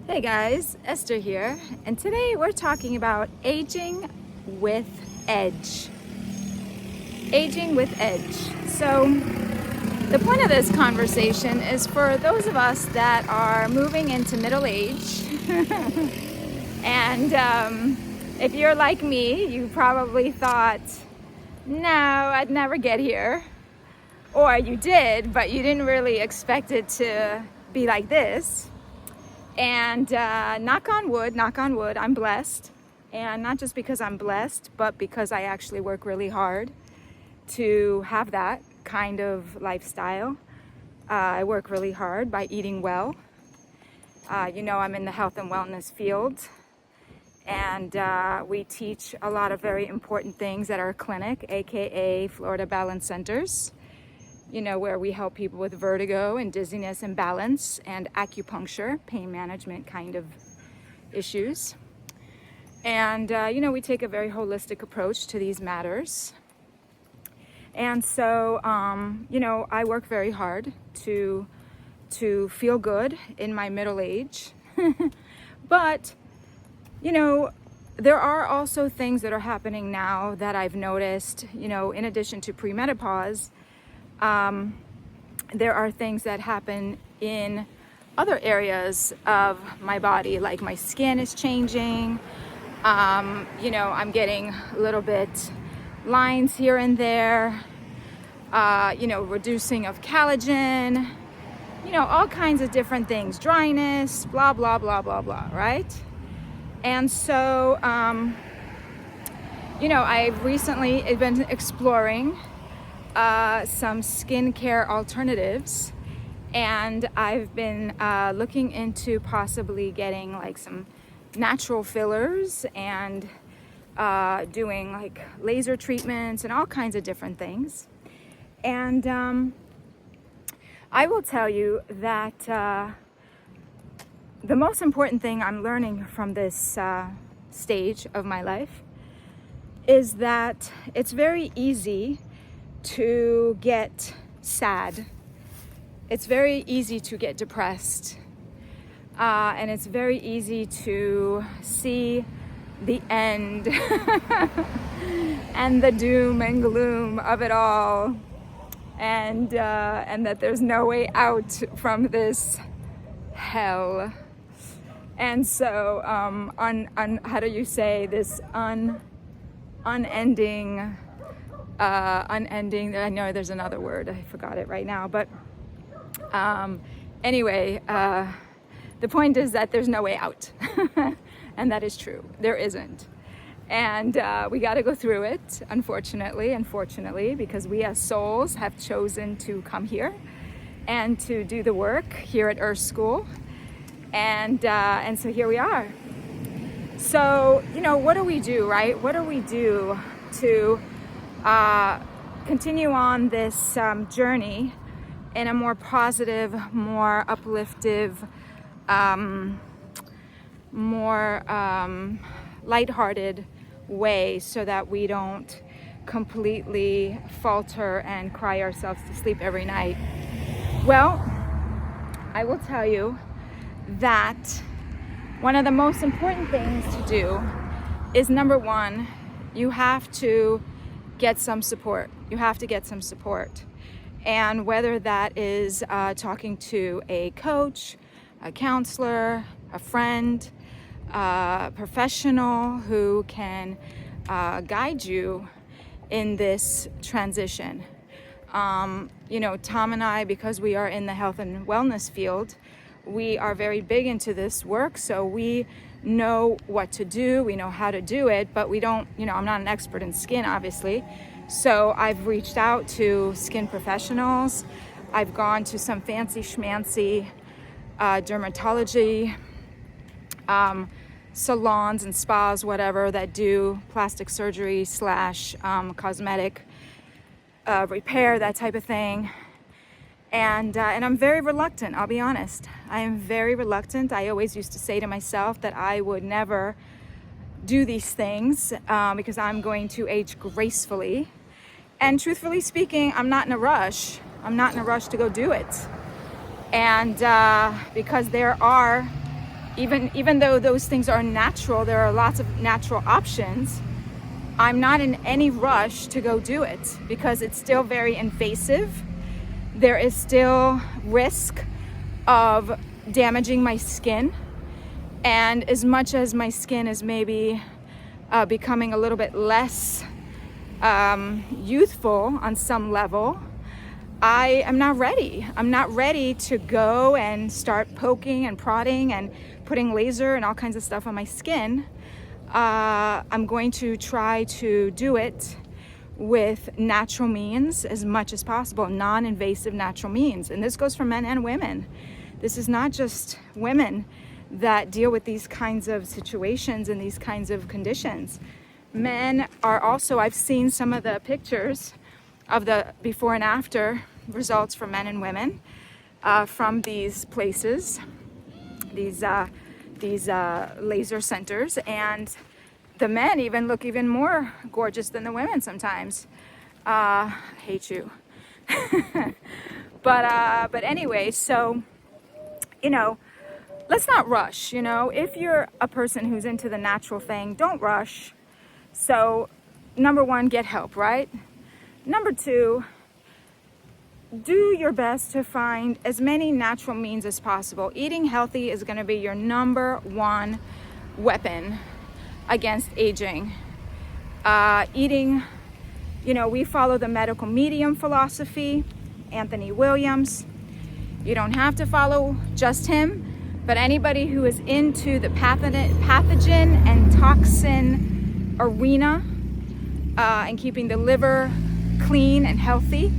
Hey guys, Esther here, and today we're talking about aging with edge. Aging with edge. So, the point of this conversation is for those of us that are moving into middle age. And if you're like me, you probably thought, no, I'd never get here. Or you did, but you didn't really expect it to be like this. And knock on wood, I'm blessed. And not just because I'm blessed, but because I actually work really hard to have that kind of lifestyle. I work really hard by eating well. I'm in the health and wellness field. And we teach a lot of very important things at our clinic, aka Florida Balance Centers. Where we help people with vertigo and dizziness and balance and acupuncture, pain management kind of issues. And, we take a very holistic approach to these matters. And so, I work very hard to feel good in my middle age. But, there are also things that are happening now that I've noticed, in addition to premenopause. There are things that happen in other areas of my body, like my skin is changing. I'm getting a little bit lines here and there, reducing of collagen, all kinds of different things, dryness, blah, blah, blah, blah, blah, right? And so, I've recently been exploring some skincare alternatives, and I've been looking into possibly getting like some natural fillers and doing like laser treatments and all kinds of different things. And I will tell you that the most important thing I'm learning from this stage of my life is that it's very easy to get sad. It's very easy to get depressed. And it's very easy to see the end and the doom and gloom of it all. And that there's no way out from this hell. And so, how do you say this unending, I know there's another word, I forgot it right now, but anyway, the point is that there's no way out. And that is true, there isn't. And we got to go through it, unfortunately, because we as souls have chosen to come here and to do the work here at Earth School. And so here we are. So, what do we do, right? What do we do to continue on this journey in a more positive, more uplifting, more lighthearted way, so that we don't completely falter and cry ourselves to sleep every night? Well, I will tell you that one of the most important things to do is, number one, you have to get some support. You have to get some support. And whether that is talking to a coach, a counselor, a friend, a professional who can guide you in this transition. Tom and I, because we are in the health and wellness field, we are very big into this work, so we know what to do, we know how to do it, but we don't, I'm not an expert in skin, obviously. So I've reached out to skin professionals. I've gone to some fancy schmancy dermatology salons and spas, whatever, that do plastic surgery / cosmetic repair, that type of thing. And I'm very reluctant, I'll be honest. I am very reluctant. I always used to say to myself that I would never do these things because I'm going to age gracefully. And truthfully speaking, I'm not in a rush. I'm not in a rush to go do it. And because there are even though those things are natural, there are lots of natural options. I'm not in any rush to go do it because it's still very invasive. There is still risk of damaging my skin. And as much as my skin is maybe becoming a little bit less youthful on some level, I am not ready. I'm not ready to go and start poking and prodding and putting laser and all kinds of stuff on my skin. I'm going to try to do it with natural means as much as possible, non-invasive natural means. And this goes for men and women. This is not just women that deal with these kinds of situations and these kinds of conditions. Men are also, I've seen some of the pictures of the before and after results for men and women from these places, these laser centers, and the men even look even more gorgeous than the women sometimes. Hate you. But anyway, so, you know, let's not rush. You know, if you're a person who's into the natural thing, don't rush. So, number one, get help, right? Number two, do your best to find as many natural means as possible. Eating healthy is going to be your number one weapon against aging. Eating, you know, we follow the medical medium philosophy, Anthony Williams. You don't have to follow just him, but anybody who is into the pathogen and toxin arena and keeping the liver clean and healthy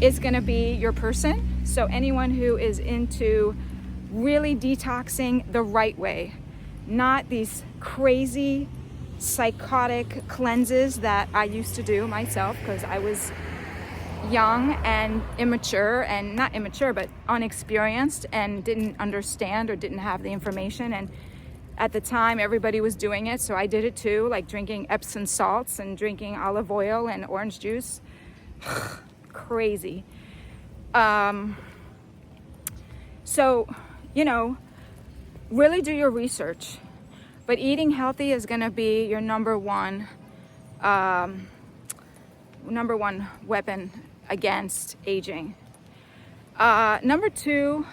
is going to be your person. So anyone who is into really detoxing the right way, not these crazy psychotic cleanses that I used to do myself because I was young and immature, and not immature but unexperienced, and didn't understand or didn't have the information. And at the time everybody was doing it, so I did it too, like drinking Epsom salts and drinking olive oil and orange juice. Crazy. So, you know, really do your research. But eating healthy is going to be your number one weapon against aging. Number three,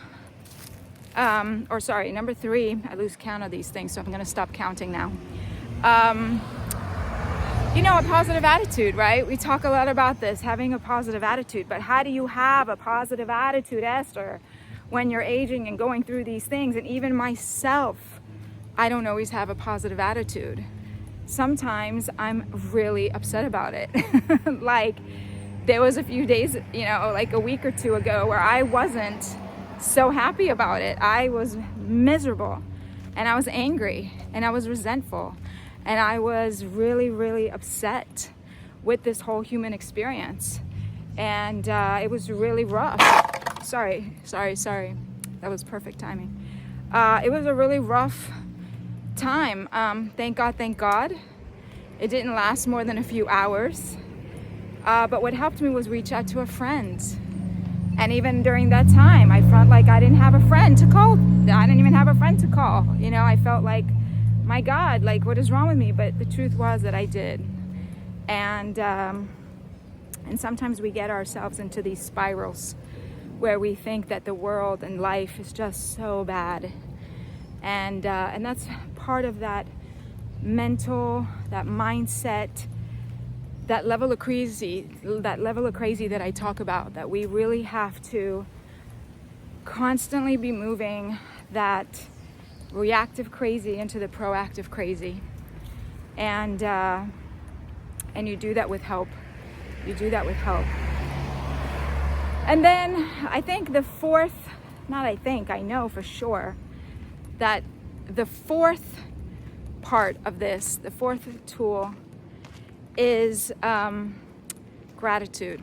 I lose count of these things, so I'm going to stop counting now. You know, a positive attitude, right? We talk a lot about this, having a positive attitude, but how do you have a positive attitude, Esther, when you're aging and going through these things? And even myself, I don't always have a positive attitude. Sometimes I'm really upset about it. Like, there was a few days, you know, like a week or two ago where I wasn't so happy about it. I was miserable, and I was angry, and I was resentful, and I was really, really upset with this whole human experience. And it was really rough. Sorry. That was perfect timing. It was a really rough time. Thank God. It didn't last more than a few hours. But what helped me was reach out to a friend. And even during that time, I felt like I didn't have a friend to call. I didn't even have a friend to call. You know, I felt like, my God, like, what is wrong with me? But the truth was that I did. And sometimes we get ourselves into these spirals where we think that the world and life is just so bad. And that's part of that mental, that mindset, that level of crazy that I talk about, that we really have to constantly be moving that reactive crazy into the proactive crazy. And you do that with help. And then I think I know for sure that the fourth part of this, the fourth tool, is gratitude.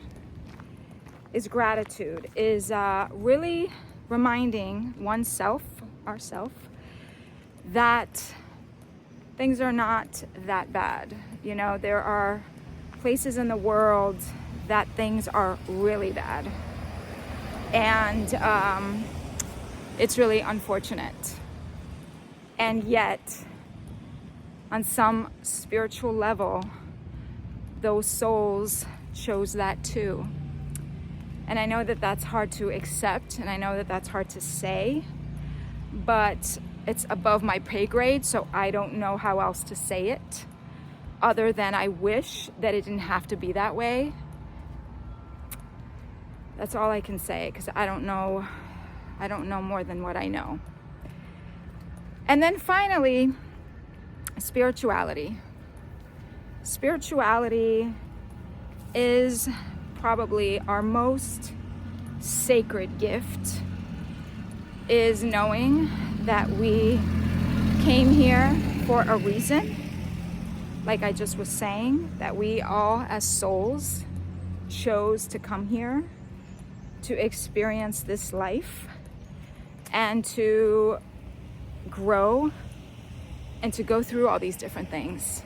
Is really reminding ourself, that things are not that bad. You know, there are places in the world that things are really bad. And it's really unfortunate. And yet, on some spiritual level, those souls chose that too. And I know that that's hard to accept, and I know that that's hard to say, but it's above my pay grade, so I don't know how else to say it other than I wish that it didn't have to be that way. That's all I can say, because I don't know more than what I know. And then finally, spirituality. Spirituality is probably our most sacred gift, is knowing that we came here for a reason. Like I just was saying, that we all as souls chose to come here to experience this life and to grow and to go through all these different things.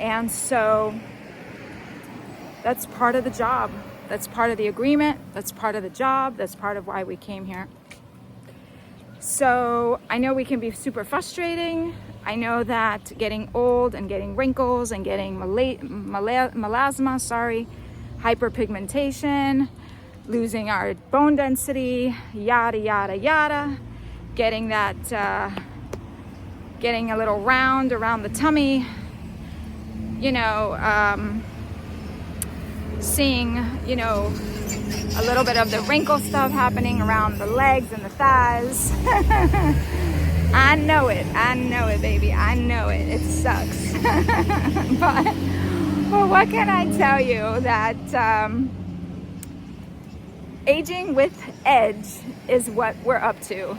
And so that's part of the job. That's part of the agreement. That's part of the job. That's part of why we came here. So I know we can be super frustrating. I know that getting old and getting wrinkles and getting melasma, hyperpigmentation, losing our bone density, yada, yada, yada, getting that, getting a little round around the tummy, seeing, a little bit of the wrinkle stuff happening around the legs and the thighs. I know it, baby. I know it. It sucks. but what can I tell you? That aging with edge is what we're up to.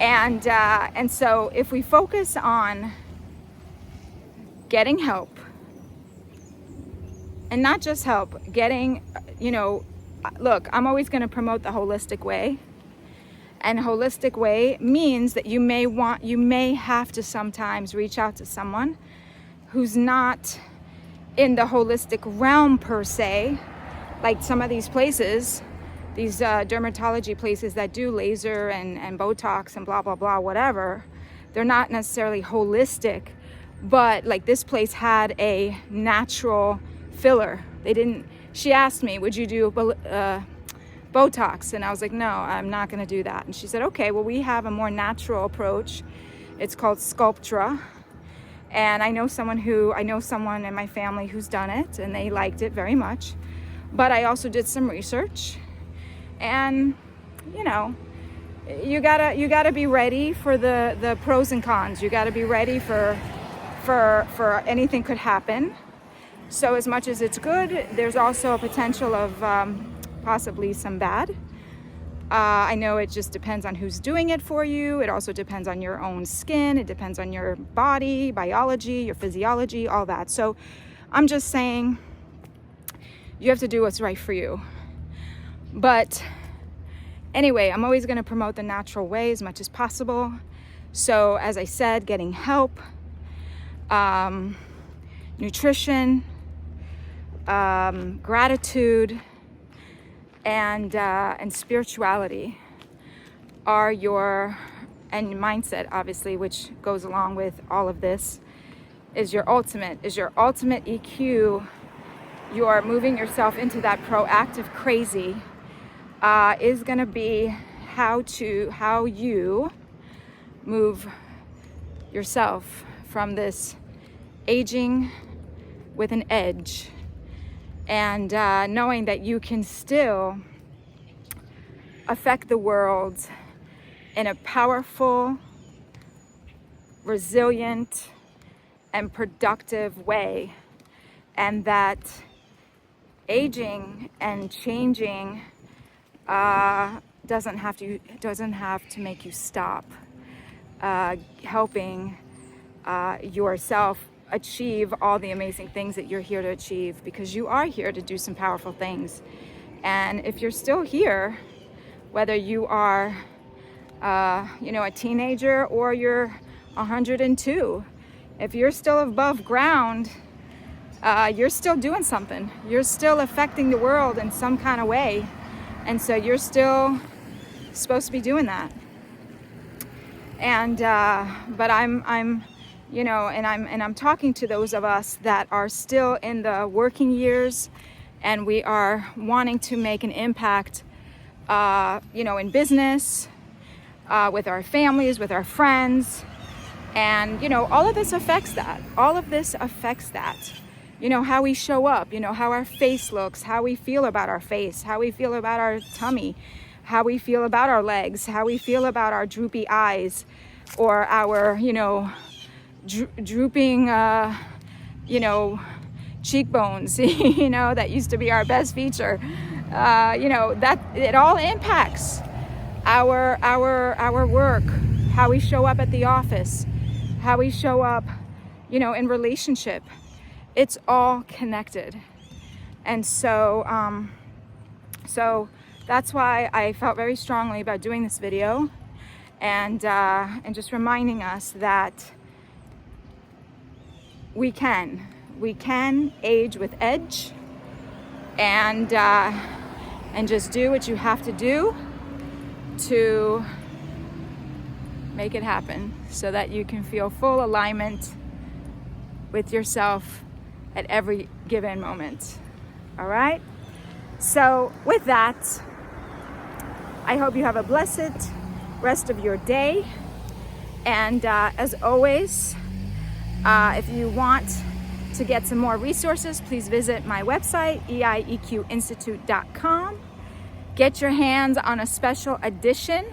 And so if we focus on getting help, and not just help, getting, look, I'm always going to promote the holistic way. And holistic way means that you may have to sometimes reach out to someone who's not in the holistic realm per se, like some of these places, these dermatology places that do laser and Botox and blah, blah, blah, whatever. They're not necessarily holistic, but like this place had a natural filler. She asked me, would you do Botox? And I was like, no, I'm not going to do that. And she said, okay, well, we have a more natural approach. It's called Sculptra. And I know someone in my family who's done it, and they liked it very much. But I also did some research, and you gotta be ready for the pros and cons. You gotta be ready for anything could happen. So as much as it's good, there's also a potential of possibly some bad. I know it just depends on who's doing it for you. It also depends on your own skin. It depends on your body, biology, your physiology, all that. So I'm just saying you have to do what's right for you. But anyway, I'm always going to promote the natural way as much as possible. So as I said, getting help, nutrition, gratitude, and spirituality are and mindset, obviously, which goes along with all of this, is your ultimate EQ. You are moving yourself into that proactive crazy, is going to be how you move yourself from this aging with an edge, and knowing that you can still affect the world in a powerful, resilient, and productive way, and that aging and changing doesn't have to make you stop helping yourself achieve all the amazing things that you're here to achieve, because you are here to do some powerful things. And if you're still here, whether you are a teenager or you're 102, if you're still above ground, you're still doing something. You're still affecting the world in some kind of way. And so you're still supposed to be doing that. And but I'm you know, and I'm talking to those of us that are still in the working years, and we are wanting to make an impact, you know, in business, with our families, with our friends. And, you know, all of this affects that. All of this affects that. You know, how we show up, you know, how our face looks, how we feel about our face, how we feel about our tummy, how we feel about our legs, how we feel about our droopy eyes, or our, you know, drooping, you know, cheekbones, you know, that used to be our best feature. You know, that it all impacts our work, how we show up at the office, how we show up, you know, in relationship. It's all connected. And so, so that's why I felt very strongly about doing this video, and just reminding us that we can age with edge, and just do what you have to do to make it happen, so that you can feel full alignment with yourself at every given moment. All right? So with that, I hope you have a blessed rest of your day. And as always, if you want to get some more resources, please visit my website, eieqinstitute.com. Get your hands on a special edition.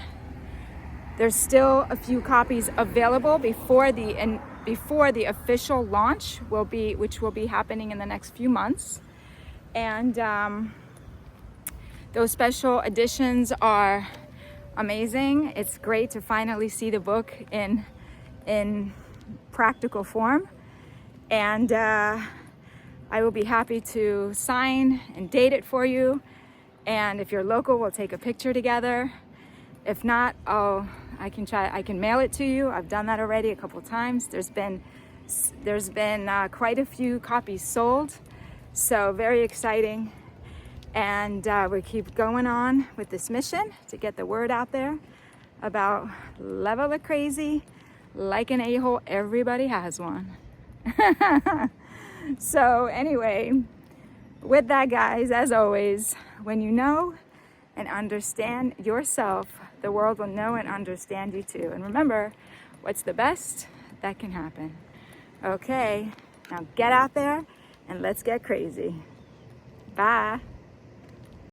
There's still a few copies available before the official launch which will be happening in the next few months. And those special editions are amazing. It's great to finally see the book in practical form. And I will be happy to sign and date it for you. And if you're local, we'll take a picture together. If not, I can mail it to you. I've done that already a couple times. There's been quite a few copies sold, so very exciting. And we keep going on with this mission to get the word out there about level of crazy. Like an a-hole, everybody has one. So anyway, with that, guys, as always, when you know and understand yourself, the world will know and understand you too. And remember, what's the best that can happen? Okay, now get out there and let's get crazy. Bye.